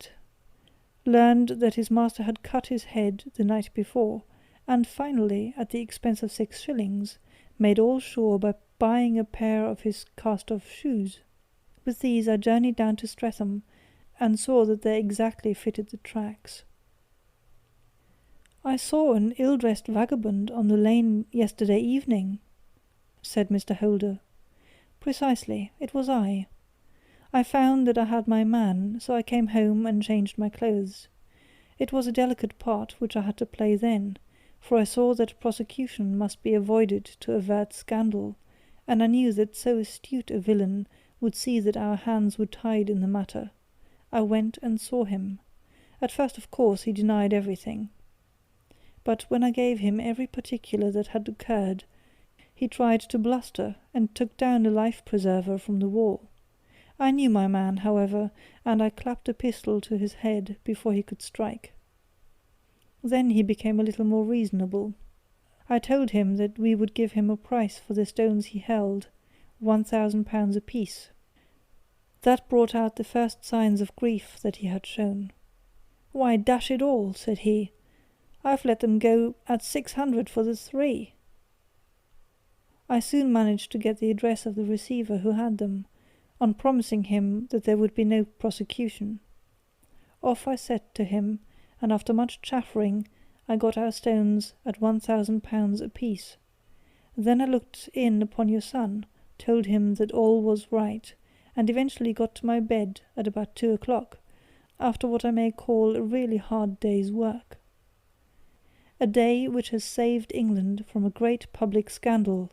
learned that his master had cut his head the night before, and finally, at the expense of 6 shillings, made all sure by buying a pair of his cast-off shoes. With these I journeyed down to Streatham, and saw that they exactly fitted the tracks. "I saw an ill-dressed vagabond on the lane yesterday evening," said Mr. Holder. "Precisely, it was I. I found that I had my man, so I came home and changed my clothes. It was a delicate part which I had to play then, for I saw that prosecution must be avoided to avert scandal, and I knew that so astute a villain would see that our hands were tied in the matter. I went and saw him. At first, of course, he denied everything. But when I gave him every particular that had occurred, he tried to bluster and took down a life-preserver from the wall. I knew my man, however, and I clapped a pistol to his head before he could strike. Then he became a little more reasonable. I told him that we would give him a price for the stones he held, £1,000 apiece. That brought out the first signs of grief that he had shown. 'Why, dash it all,' said he, 'I've let them go at 600 for the 3. I soon managed to get the address of the receiver who had them, on promising him that there would be no prosecution. Off I set to him, and after much chaffering, I got our stones at £1,000 apiece. Then I looked in upon your son, told him that all was right, and eventually got to my bed at about 2 o'clock, after what I may call a really hard day's work. A day which has saved England from a great public scandal,'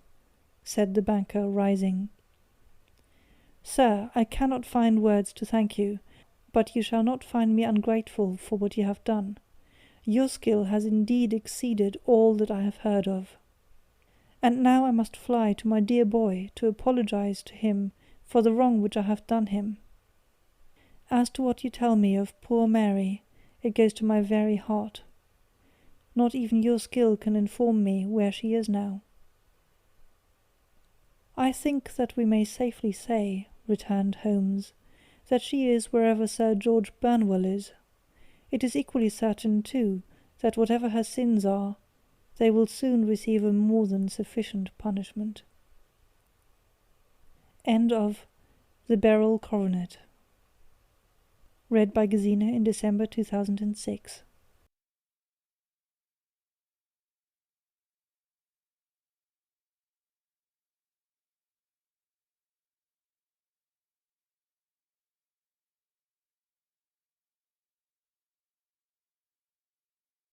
said the banker, rising. 'Sir, I cannot find words to thank you, but you shall not find me ungrateful for what you have done. Your skill has indeed exceeded all that I have heard of. And now I must fly to my dear boy to apologize to him for the wrong which I have done him. As to what you tell me of poor Mary, it goes to my very heart. Not even your skill can inform me where she is now.' 'I think that we may safely say,' returned Holmes, 'that she is wherever Sir George Burnwell is. It is equally certain, too, that whatever her sins are, they will soon receive a more than sufficient punishment.' End of The Beryl Coronet. Read by Gesine in December 2006.